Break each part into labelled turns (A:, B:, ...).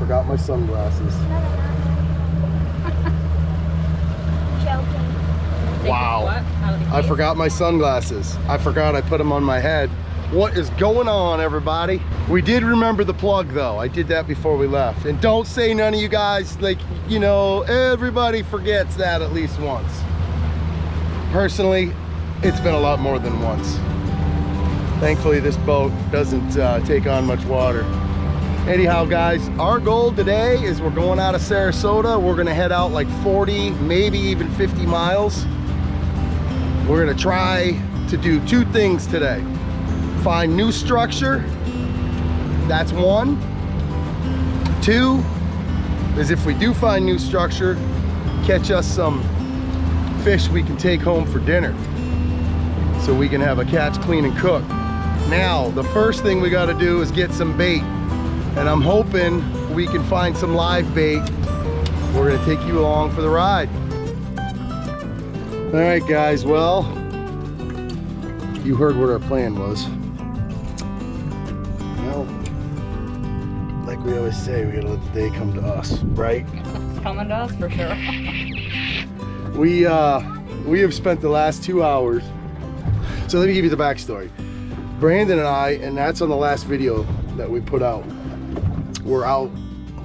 A: forgot my sunglasses.
B: Joking.
A: Wow. I forgot my sunglasses. I forgot I put them on my head. What is going on, everybody? We did remember the plug though. I did that before we left. And don't say none of you guys, like, you know, everybody forgets that at least once. Personally, it's been a lot more than once. Thankfully, this boat doesn't take on much water. Anyhow, guys, our goal today is we're going out of Sarasota. We're gonna head out like 40, maybe even 50 miles. We're gonna try to do two things today. Find new structure, that's one. Two is if we do find new structure, catch us some fish we can take home for dinner so we can have a catch, clean, and cook. Now, the first thing we gotta do is get some bait, and I'm hoping we can find some live bait. We're gonna take you along for the ride. All right, guys, well, you heard what our plan was. Well, like we always say, we gotta let the day come to us, right?
B: It's coming to us for sure.
A: We have spent the last 2 hours. So let me give you the backstory. Brandon and I, and that's on the last video that we put out, we're out,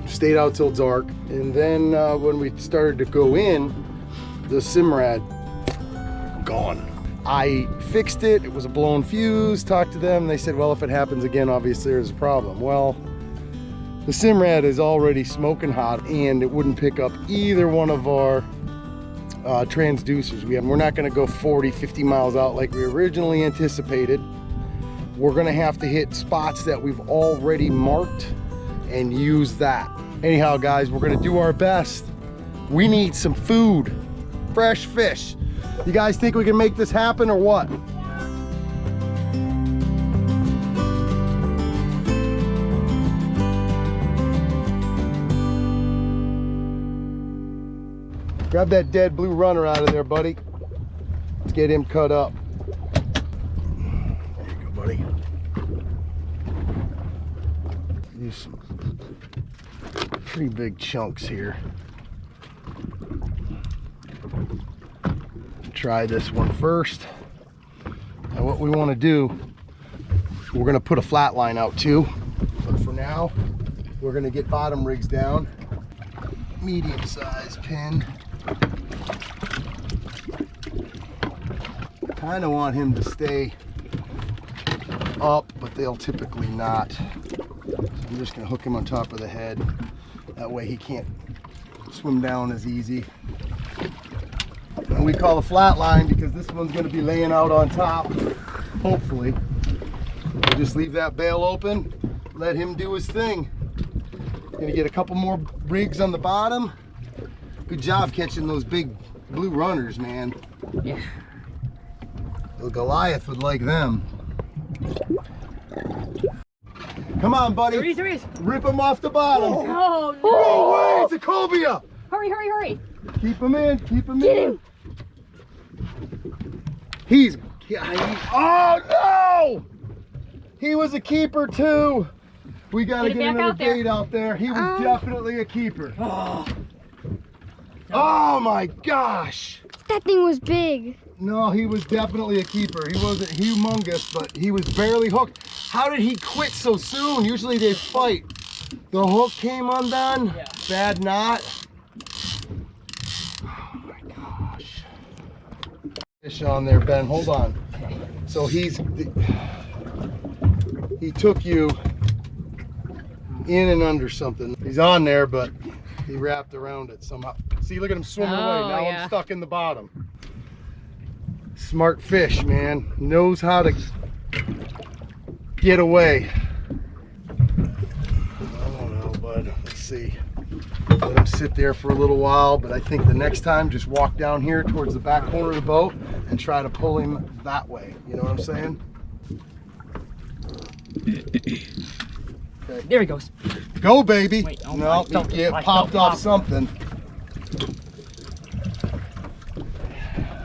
A: stayed out till dark, and then when we started to go in, the Simrad gone. I fixed it, it was a blown fuse, talked to them, they said, well, if it happens again, obviously there's a problem. Well, the Simrad is already smoking hot, and it wouldn't pick up either one of our transducers. We're not gonna go 40, 50 miles out like we originally anticipated. We're gonna have to hit spots that we've already marked and use that. Anyhow, guys, we're gonna do our best. We need some food, fresh fish. You guys think we can make this happen or what? Grab that dead blue runner out of there, buddy. Let's get him cut up. There you go, buddy. Use some pretty big chunks here. Try this one first. Now what we want to do, we're going to put a flat line out too, but for now we're going to get bottom rigs down. Medium size pin. Kind of want him to stay up, but they'll typically not. So I'm just going to hook him on top of the head. That way he can't swim down as easy. And we call a flat line because this one's going to be laying out on top, hopefully. We'll just leave that bail open, let him do his thing. Gonna get a couple more rigs on the bottom. Good job catching those big blue runners, man.
B: Yeah.
A: The Goliath would like them. Come on, buddy.
B: There he is.
A: Rip him off the bottom.
B: Oh, no.
A: No way, it's a cobia.
B: Hurry, hurry, hurry.
A: Keep him in, keep him
B: Get
A: in.
B: him.
A: Oh no! He was a keeper too. We gotta
B: Get
A: get
B: him back
A: another
B: out there.
A: bait out there. He was definitely a keeper. Oh my gosh!
C: That thing was big.
A: No, he was definitely a keeper. He wasn't humongous, but he was barely hooked. How did he quit so soon? Usually they fight. The hook came undone.
B: Yeah.
A: Bad knot. Oh my gosh. Fish on there, Ben. Hold on. So he took you in and under something. He's on there, but he wrapped around it somehow. See, look at him swimming away. Now
B: yeah.
A: I'm stuck in the bottom. Smart fish, man. Knows how to get away. I don't know, bud. Let's see. Let him sit there for a little while, but I think the next time just walk down here towards the back corner of the boat and try to pull him that way. You know what I'm saying? Okay.
B: There he goes.
A: Go, baby.
B: Wait, oh,
A: no,
B: I felt
A: he
B: it. I
A: popped
B: felt
A: off
B: it.
A: something.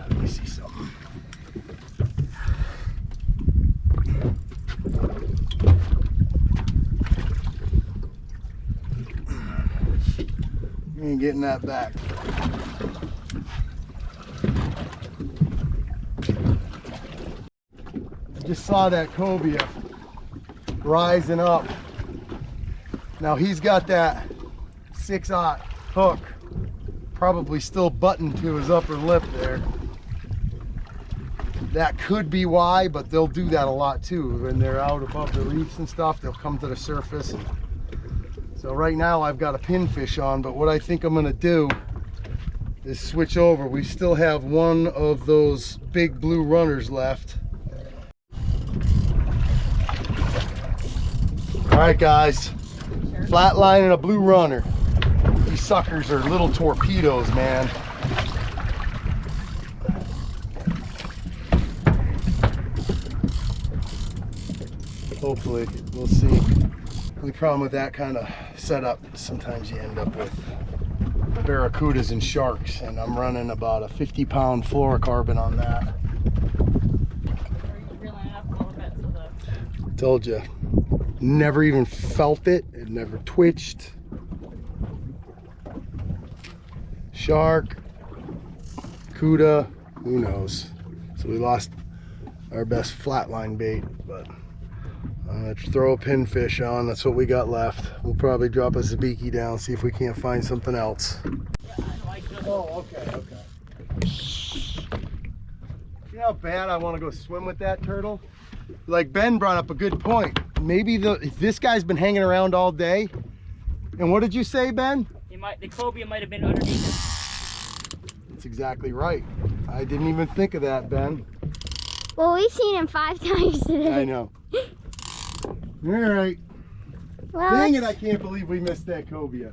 A: Let me see something. You ain't getting that back. I just saw that cobia rising up. Now he's got that 6/0 hook, probably still buttoned to his upper lip there. That could be why, but they'll do that a lot too. When they're out above the reefs and stuff, they'll come to the surface. And so right now I've got a pinfish on, but what I think I'm gonna do is switch over. We still have one of those big blue runners left. All right, guys, flatline and a blue runner. These suckers are little torpedoes, man. Hopefully, we'll see. The only problem with that kind of setup, sometimes you end up with barracudas and sharks, and I'm running about a 50-pound fluorocarbon on that. Told you. Never even felt it. It never twitched. Shark, cuda, who knows? So we lost our best flatline bait, but I'm gonna throw a pinfish on. That's what we got left. We'll probably drop a sabiki down, see if we can't find something else. Oh, okay. You know how bad I want to go swim with that turtle? Like Ben brought up a good point. Maybe this guy's been hanging around all day. And what did you say, Ben?
C: The cobia might have been underneath it.
A: That's exactly right. I didn't even think of that, Ben.
D: Well, we've seen him 5 times today.
A: I know. All right.
D: Well,
A: Dang it, I can't believe we missed that cobia.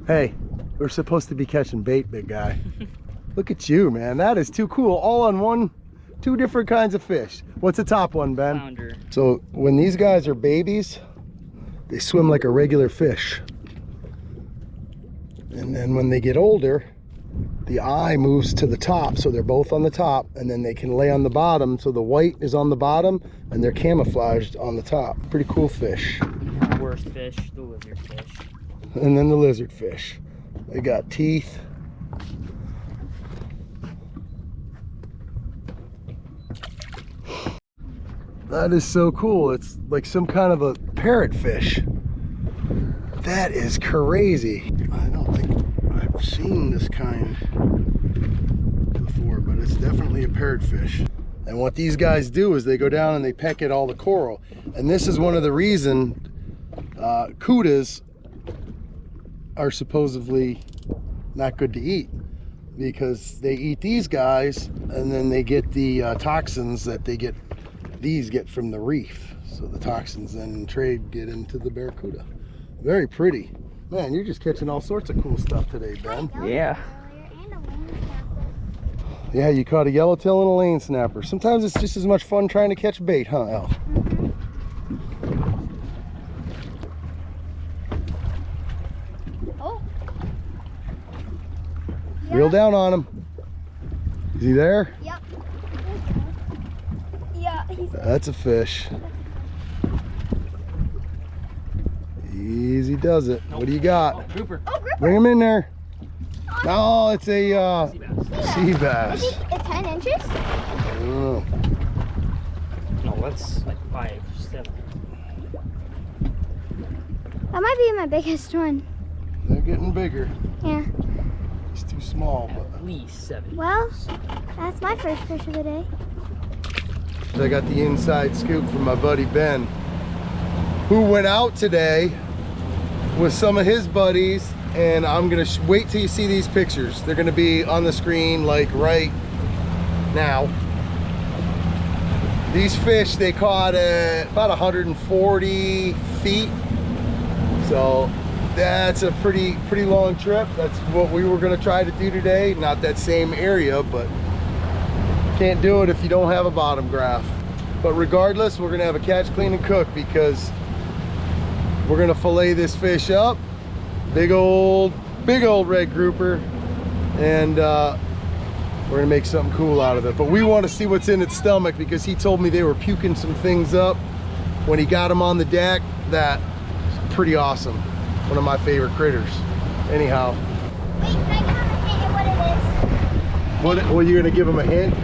A: Hey, we're supposed to be catching bait, big guy. Look at you, man. That is too cool. All on two different kinds of fish. What's the top one, Ben?
C: Flounder.
A: So when these guys are babies, they swim like a regular fish. And then when they get older, the eye moves to the top, so they're both on the top, and then they can lay on the bottom, so the white is on the bottom and they're camouflaged on the top. Pretty cool fish.
C: Worst fish, the lizard fish.
A: And then the lizard fish. They got teeth. That is so cool. It's like some kind of a parrotfish. That is crazy. I don't think I've seen this kind before, but it's definitely a parrotfish. And what these guys do is they go down and they peck at all the coral. And this is one of the reasons cudas are supposedly not good to eat, because they eat these guys and then they get the toxins that these get from the reef. So the toxins then trade get into the barracuda. Very pretty. Man, you're just catching all sorts of cool stuff today, Ben.
C: Yeah.
A: Yeah, you caught a yellowtail and a lane snapper. Sometimes it's just as much fun trying to catch bait, huh, El?
D: Oh.
A: Reel down on him. Is he there?
D: Yep. Yeah, he's
A: That's a fish. Easy does it. What do you got?
C: Grouper.
D: Oh, grouper.
A: Bring him in there. No, it's a sea bass.
D: Is he 10 inches?
A: I don't know.
C: No, that's like 5, 7.
D: That might be my biggest one.
A: They're getting bigger.
D: Yeah.
A: He's too small, but
C: At least 7.
D: Well, that's my first fish of the day.
A: I got the inside scoop from my buddy Ben, who went out today with some of his buddies, and I'm gonna wait till you see these pictures. They're gonna be on the screen like right now. These fish they caught at about 140 feet, so that's a pretty long trip. That's what we were gonna try to do today. Not that same area, but can't do it if you don't have a bottom graph. But regardless, we're gonna have a catch, clean, and cook, because we're gonna fillet this fish up. Big old red grouper, and we're gonna make something cool out of it. But we want to see what's in its stomach, because he told me they were puking some things up when he got them on the deck. That's pretty awesome. One of my favorite critters. Anyhow,
D: Wait, can I give him a hint at what it is?
A: what you gonna give him a hint?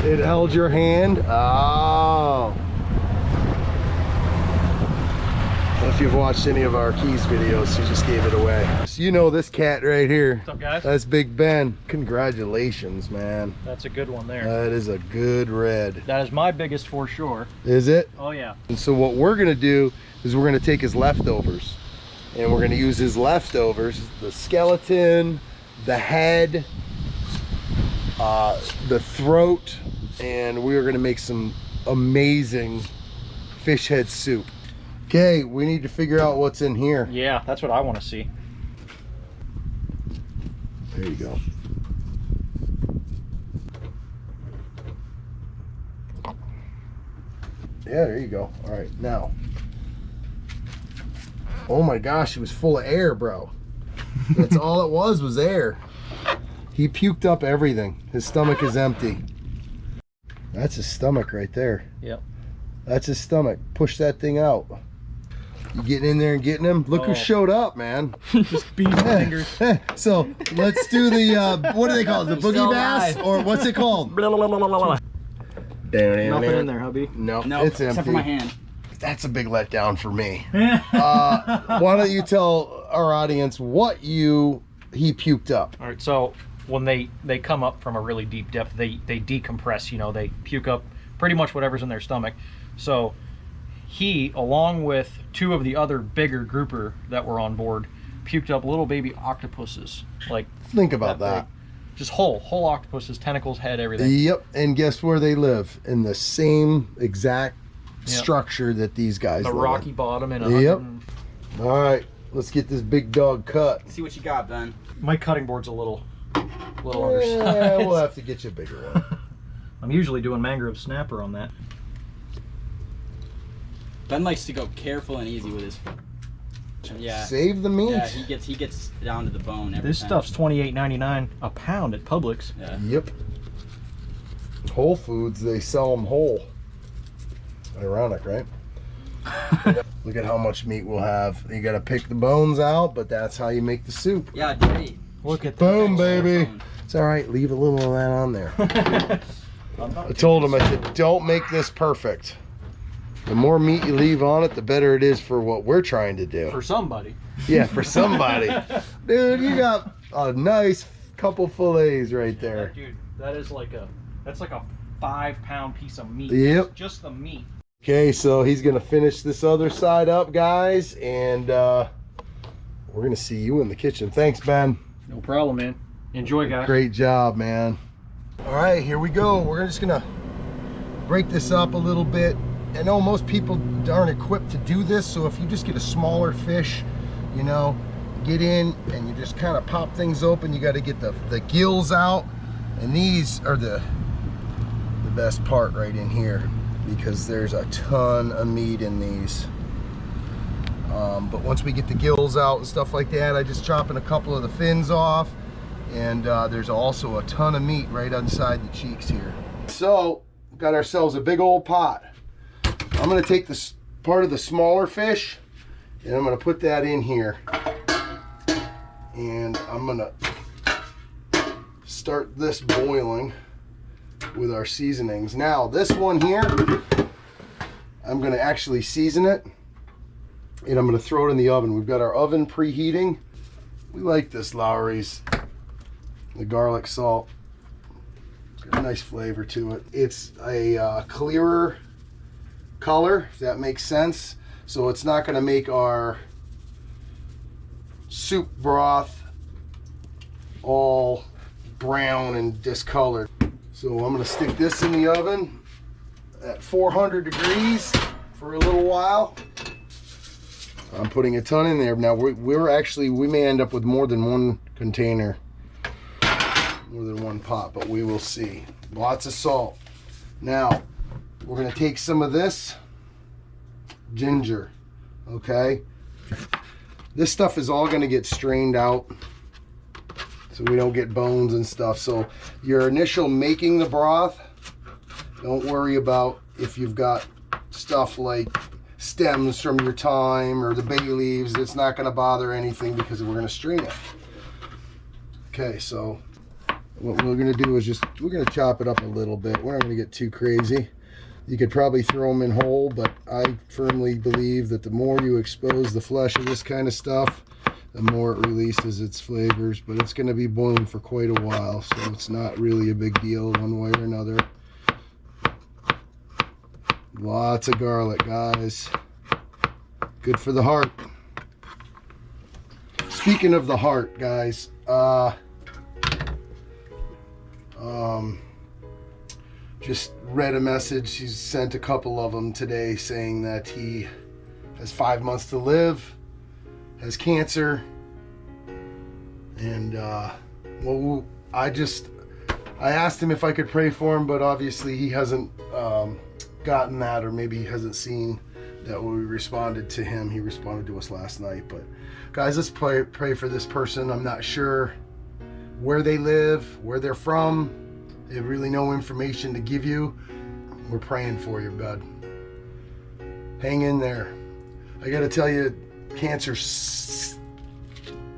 A: It held your hand. Oh. If you've watched any of our keys videos, she just gave it away. So you know this cat right here.
C: What's up, guys?
A: That's Big Ben. Congratulations, man.
C: That's a good one there.
A: That is a good red.
C: That is my biggest for sure.
A: Is it?
C: Oh yeah.
A: And so what we're gonna do is we're gonna take his leftovers, and we're gonna use his leftovers, the skeleton, the head, the throat, and we are gonna make some amazing fish head soup. Okay, we need to figure out what's in here.
C: Yeah, that's what I want to see.
A: There you go. Yeah, there you go. All right, now. Oh my gosh, it was full of air, bro. That's all it was air. He puked up everything. His stomach is empty. That's his stomach right there.
C: Yep.
A: That's his stomach. Push that thing out. You getting in there and getting him? Look who showed up, man.
C: Just beat fingers.
A: So let's do the, what do they call it? The boogie
C: Still
A: bass?
C: alive.
A: Or what's it called?
C: Nothing in there, hubby.
A: No,
E: Nope,
A: it's empty.
E: except for my hand.
A: That's a big letdown for me. Why don't you tell our audience what he puked up?
C: All right, so when they come up from a really deep depth, they decompress, you know, they puke up pretty much whatever's in their stomach. So he, along with two of the other bigger grouper that were on board, puked up little baby octopuses. Like,
A: Think about that.
C: big. Just whole octopuses, tentacles, head, everything.
A: Yep, and guess where they live? In the same exact structure that these guys
C: The
A: live
C: rocky
A: in.
C: bottom and
A: Yep. All right, let's get this big dog cut.
E: See what you got, Ben.
C: My cutting board's a little
A: Yeah,
C: undersized.
A: we'll have to get you a bigger one.
C: I'm usually doing mangrove snapper on that.
E: Ben likes to go careful and easy with his. Yeah.
A: Save the meat.
E: Yeah, he gets down to the bone every
C: This
E: time.
C: stuff's $28.99 a pound at Publix.
E: Yeah.
A: Yep. Whole Foods, they sell them whole. Ironic, right? Look at how much meat we'll have. You got to pick the bones out, but that's how you make the soup.
E: Yeah, great.
C: Look at
A: Boom,
E: Extra
A: baby.
E: bone.
A: It's all right. Leave a little of that on there.
C: that.
A: I told him, I said, don't make this perfect. The more meat you leave on it, the better it is for what we're trying to do.
C: For somebody.
A: Yeah, for somebody. Dude, you got a nice couple fillets right there.
C: Dude, that's like a 5-pound piece of meat.
A: Yep.
C: Just the meat.
A: Okay, so he's gonna finish this other side up, guys, and we're gonna see you in the kitchen. Thanks, Ben.
C: No problem, man. Enjoy, guys.
A: Great job, man. All right, here we go. We're just gonna break this up a little bit. I know most people aren't equipped to do this, so if you just get a smaller fish, you know, get in and you just kind of pop things open. You got to get the gills out, and these are the best part right in here because there's a ton of meat in these. But once we get the gills out and stuff like that, I just chopping a couple of the fins off, and there's also a ton of meat right inside the cheeks here. So got ourselves a big old pot. I'm gonna take this part of the smaller fish and I'm gonna put that in here, and I'm gonna start this boiling with our seasonings. Now this one here, I'm gonna actually season it and I'm gonna throw it in the oven. We've got our oven preheating. We like this Lowry's, the garlic salt. It's got a nice flavor to it. It's a clearer color, if that makes sense. So it's not going to make our soup broth all brown and discolored. So I'm going to stick this in the oven at 400 degrees for a little while. I'm putting a ton in there. Now we may end up with more than one container, more than one pot, but we will see. Lots of salt. Now we're going to take some of this ginger, okay? This stuff is all going to get strained out so we don't get bones and stuff. So your initial making the broth, don't worry about if you've got stuff like stems from your thyme or the bay leaves. It's not going to bother anything because we're going to strain it. Okay, so what we're going to do is we're going to chop it up a little bit. We're not going to get too crazy. You could probably throw them in whole, but I firmly believe that the more you expose the flesh of this kind of stuff, the more it releases its flavors. But it's going to be boiling for quite a while, so it's not really a big deal one way or another. Lots of garlic, guys. Good for the heart. Speaking of the heart, guys, just read a message. He's sent a couple of them today saying that he has 5 months to live, has cancer, and well, I asked him if I could pray for him, but obviously he hasn't gotten that, or maybe he hasn't seen that when we responded to him. He responded to us last night. But guys, let's pray for this person. I'm not sure where they live, where they're from. They have really no information to give you. We're praying for you, bud. Hang in there. I gotta tell you, cancer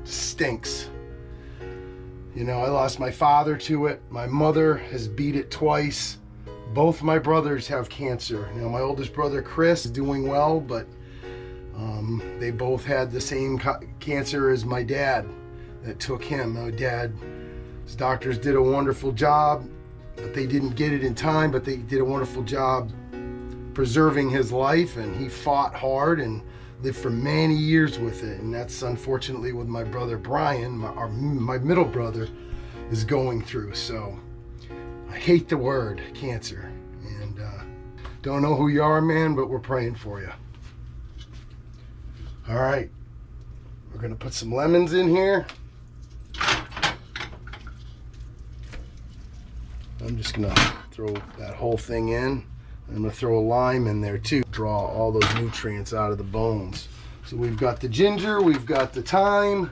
A: stinks. You know, I lost my father to it. My mother has beat it twice. Both my brothers have cancer. You know, my oldest brother Chris is doing well, but they both had the same cancer as my dad that took him. My dad's doctors did a wonderful job, but they didn't get it in time, but they did a wonderful job preserving his life, and he fought hard and lived for many years with it. And that's unfortunately what my brother Brian, my middle brother, is going through. So I hate the word cancer, and don't know who you are, man, but we're praying for you. All right, we're gonna put some lemons in here. I'm just gonna throw that whole thing in. I'm gonna throw a lime in there too. Draw all those nutrients out of the bones. So we've got the ginger, we've got the thyme.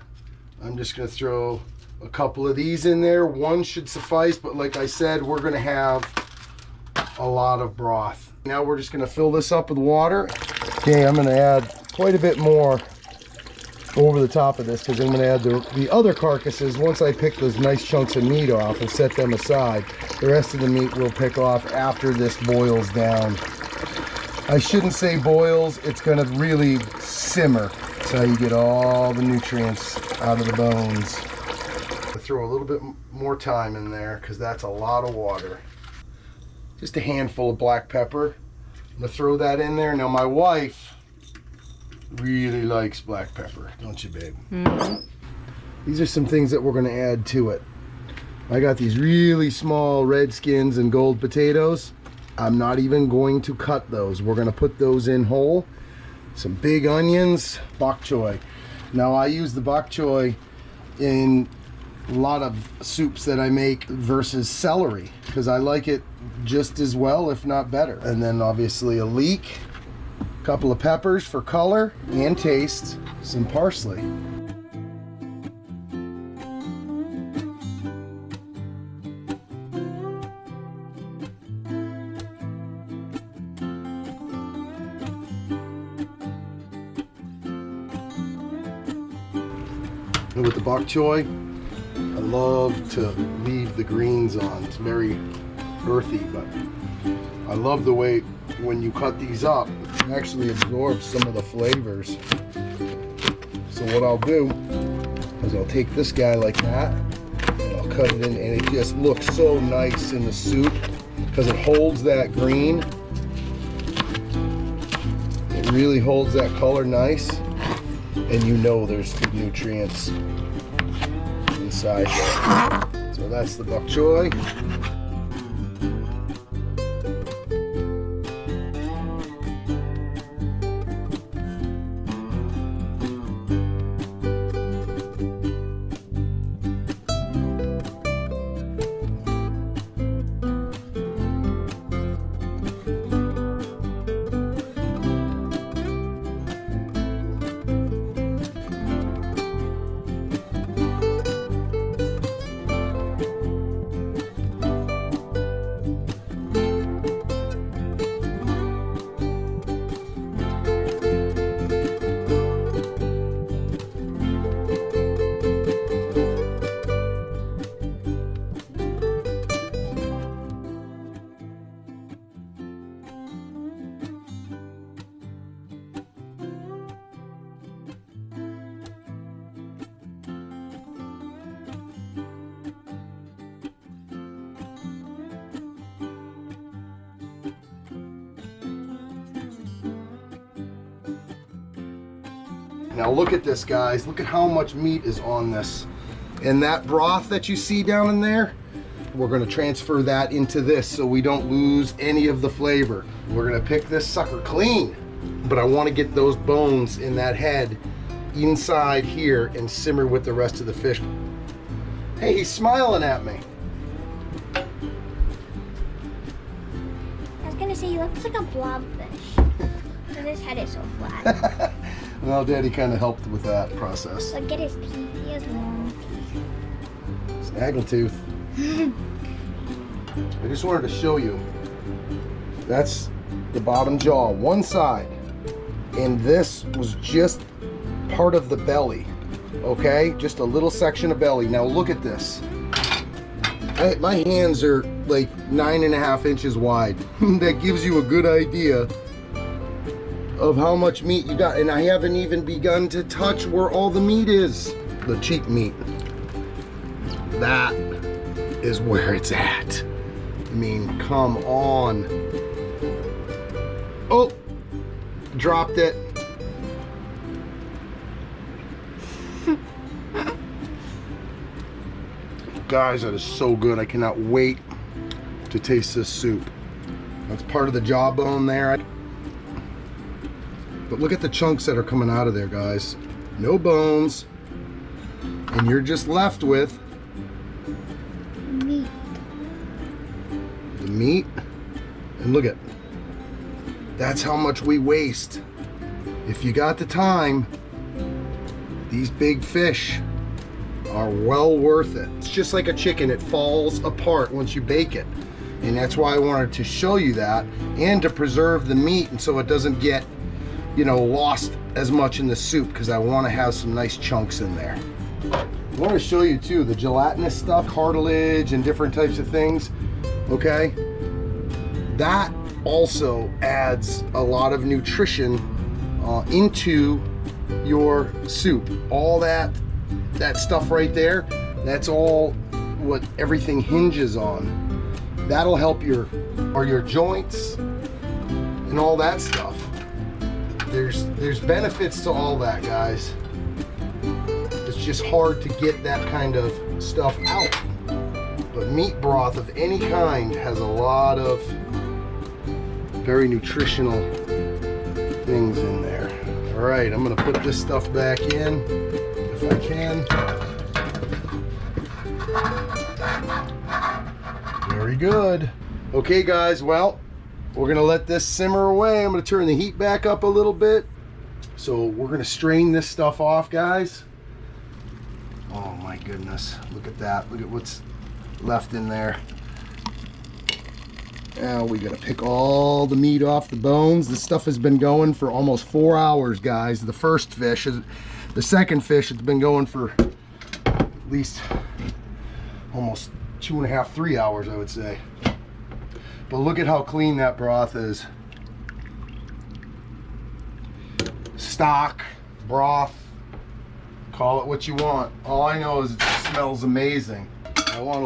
A: I'm just gonna throw a couple of these in there. One should suffice, but like I said, we're gonna have a lot of broth. Now we're just gonna fill this up with water. Okay, I'm gonna add quite a bit more over the top of this because I'm gonna add the other carcasses. Once I pick those nice chunks of meat off and set them aside, the rest of the meat we'll pick off after this boils down. I shouldn't say boils, it's gonna really simmer. That's how you get all the nutrients out of the bones. Throw a little bit more thyme in there because that's a lot of water. Just a handful of black pepper. I'm gonna throw that in there. Now my wife really likes black pepper, don't you, babe? Mm-hmm. These are some things that we're gonna add to it. I got these really small Redskins and gold potatoes. I'm not even going to cut those. We're gonna put those in whole. Some big onions, bok choy. Now I use the bok choy in a lot of soups that I make versus celery because I like it just as well, if not better. And then obviously a leek, a couple of peppers for color and taste, some parsley. And with the bok choy, I love to leave the greens on. It's very earthy, but I love the way when you cut these up, it actually absorbs some of the flavors. So what I'll do is I'll take this guy like that, and I'll cut it in, and it just looks so nice in the soup because it holds that green. It really holds that color nice, and you know there's good nutrients inside there. So that's the bok choy. Now look at this, guys. Look at how much meat is on this. And that broth that you see down in there, we're gonna transfer that into this so we don't lose any of the flavor. We're gonna pick this sucker clean, but I wanna get those bones in that head inside here and simmer with the rest of the fish. Hey, he's smiling at me.
D: I was gonna say, he looks like a blobfish. But his head is so flat.
A: Well, Daddy kind of helped with that process.
D: Look at his teeth. He has long teeth.
A: Snaggletooth. I just wanted to show you. That's the bottom jaw, one side. And this was just part of the belly. Okay? Just a little section of belly. Now look at this. My hands are like 9.5 inches wide. That gives you a good idea of how much meat you got. And I haven't even begun to touch where all the meat is. The cheek meat. That is where it's at. I mean, come on. Oh, dropped it. Guys, that is so good. I cannot wait to taste this soup. That's part of the jawbone there. But look at the chunks that are coming out of there, guys. No bones. And you're just left with
D: Meat.
A: the meat. And look at, that's how much we waste. If you got the time, these big fish are well worth it. It's just like a chicken, it falls apart once you bake it. And that's why I wanted to show you that, and to preserve the meat and so it doesn't get, you know, lost as much in the soup, because I want to have some nice chunks in there. I want to show you too the gelatinous stuff, cartilage and different types of things. Okay, that also adds a lot of nutrition into your soup. All that stuff right there, that's all what everything hinges on. That'll help your joints and all that stuff. There's benefits to all that, guys. It's just hard to get that kind of stuff out. But meat broth of any kind has a lot of very nutritional things in there. All right, I'm gonna put this stuff back in if I can. Very good. Okay, guys, well, we're gonna let this simmer away. I'm gonna turn the heat back up a little bit. So we're gonna strain this stuff off, guys. Oh my goodness, look at that. Look at what's left in there. Now we gotta pick all the meat off the bones. This stuff has been going for almost 4 hours, guys. The first fish, the second fish, it's been going for at least almost 2.5, 3 hours, I would say. But look at how clean that broth is. Stock, broth, call it what you want. All I know is it smells amazing. I want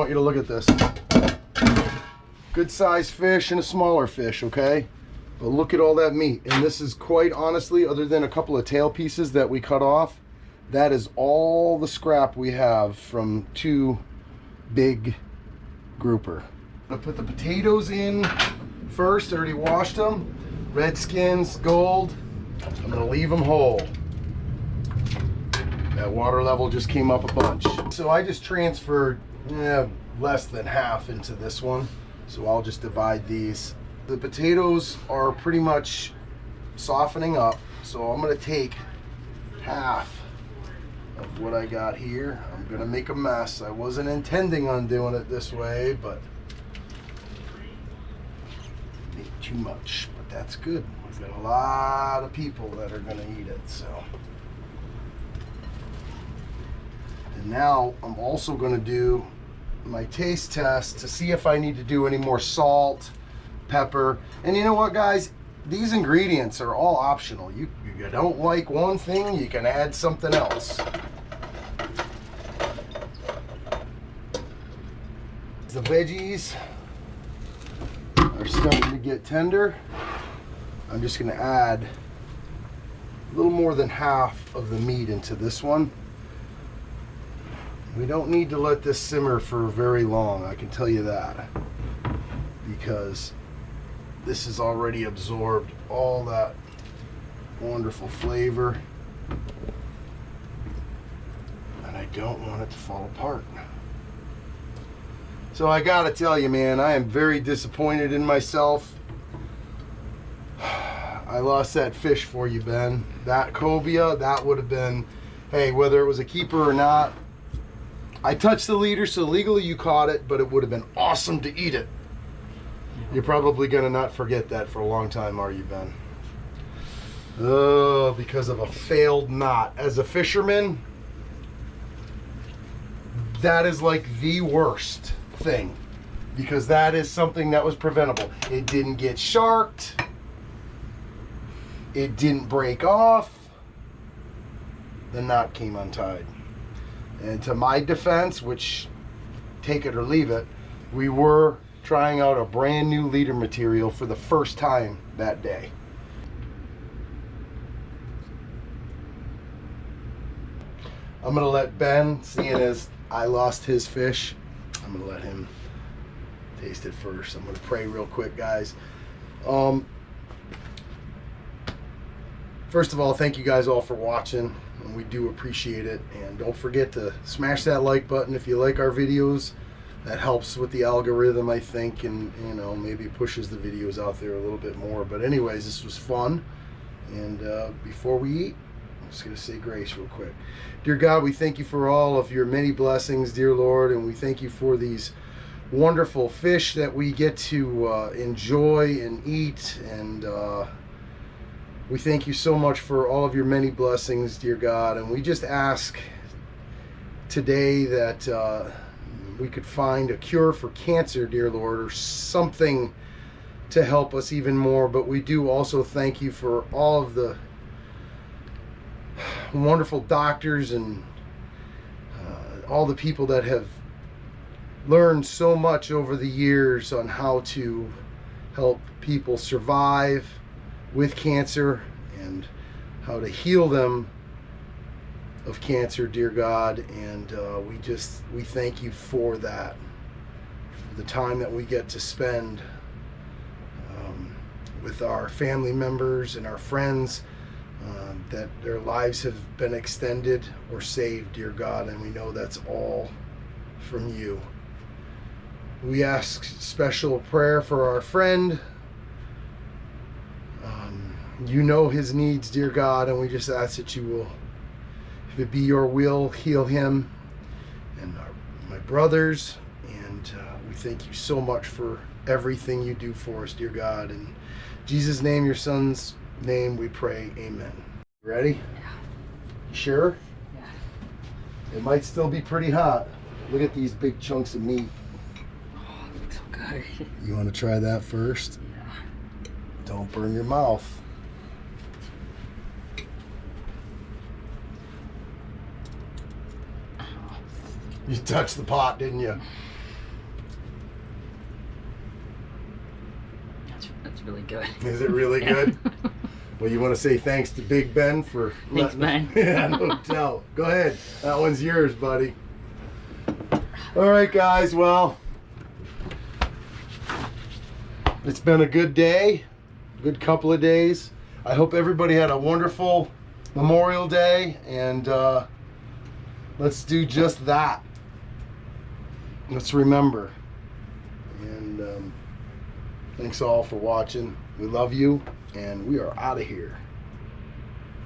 A: you to look at this. Good sized fish and a smaller fish, okay? But look at all that meat. And this is, quite honestly, other than a couple of tail pieces that we cut off, that is all the scrap we have from 2 big grouper. I'm gonna put the potatoes in first. I already washed them. Red skins, gold. I'm gonna leave them whole. That water level just came up a bunch. So I just transferred less than half into this one. So I'll just divide these. The potatoes are pretty much softening up. So I'm gonna take half of what I got here. I'm gonna make a mess. I wasn't intending on doing it this way, but made too much, but that's good. We've got a lot of people that are gonna eat it, so. And now I'm also gonna do my taste test to see if I need to do any more salt, pepper. And you know what, guys? These ingredients are all optional. You don't like one thing, you can add something else. The veggies are starting to get tender. I'm just gonna add little more than half of the meat into this one. We don't need to let this simmer for very long, I can tell you that, because this has already absorbed all that wonderful flavor, and I don't want it to fall apart. So I gotta tell you, man, I am very disappointed in myself. I lost that fish for you, Ben. That cobia, that would have been, hey, whether it was a keeper or not, I touched the leader, so legally you caught it, but it would have been awesome to eat it. You're probably gonna not forget that for a long time, are you, Ben? Oh, because of a failed knot. As a fisherman, that is like the worst thing, because that is something that was preventable. It didn't get sharked. It didn't break off. The knot came untied. And to my defense, which take it or leave it, we were trying out a brand new leader material for the first time that day. I'm gonna let Ben, seeing as I lost his fish, I'm gonna let him taste it first. I'm gonna pray real quick, guys. First of all, thank you guys all for watching, and we do appreciate it. And don't forget to smash that like button if you like our videos. That helps with the algorithm, I think, and you know, maybe pushes the videos out there a little bit more. But anyways, this was fun. And before we eat, I'm just gonna say grace real quick. Dear God, we thank you for all of your many blessings, dear Lord, and we thank you for these wonderful fish that we get to enjoy and eat. And we thank you so much for all of your many blessings, dear God. And we just ask today that we could find a cure for cancer, dear Lord, or something to help us even more. But we do also thank you for all of the wonderful doctors and all the people that have learned so much over the years on how to help people survive with cancer and how to heal them of cancer, dear God. And we thank you for that, for the time that we get to spend with our family members and our friends, that their lives have been extended or saved, dear God, and we know that's all from you. We ask special prayer for our friend. You know his needs, dear God, and we just ask that you will, if it be your will, heal him and my brothers. And we thank you so much for everything you do for us, dear God. In Jesus' name, your son's name, we pray, amen. Ready?
B: Yeah.
A: You sure?
B: Yeah.
A: It might still be pretty hot. Look at these big chunks of meat.
B: Oh, it looks so good.
A: You want to try that first?
B: Yeah.
A: Don't burn your mouth. You touched the pot, didn't you?
B: That's really good.
A: Is it really good? Well, you want to say thanks to Big Ben for
B: Thanks, Ben.
A: Yeah, no doubt. Go ahead. That one's yours, buddy. All right, guys. Well, it's been a good day, good couple of days. I hope everybody had a wonderful Memorial Day, and let's do just that. Let's remember. And thanks all for watching. We love you, and we are out of here.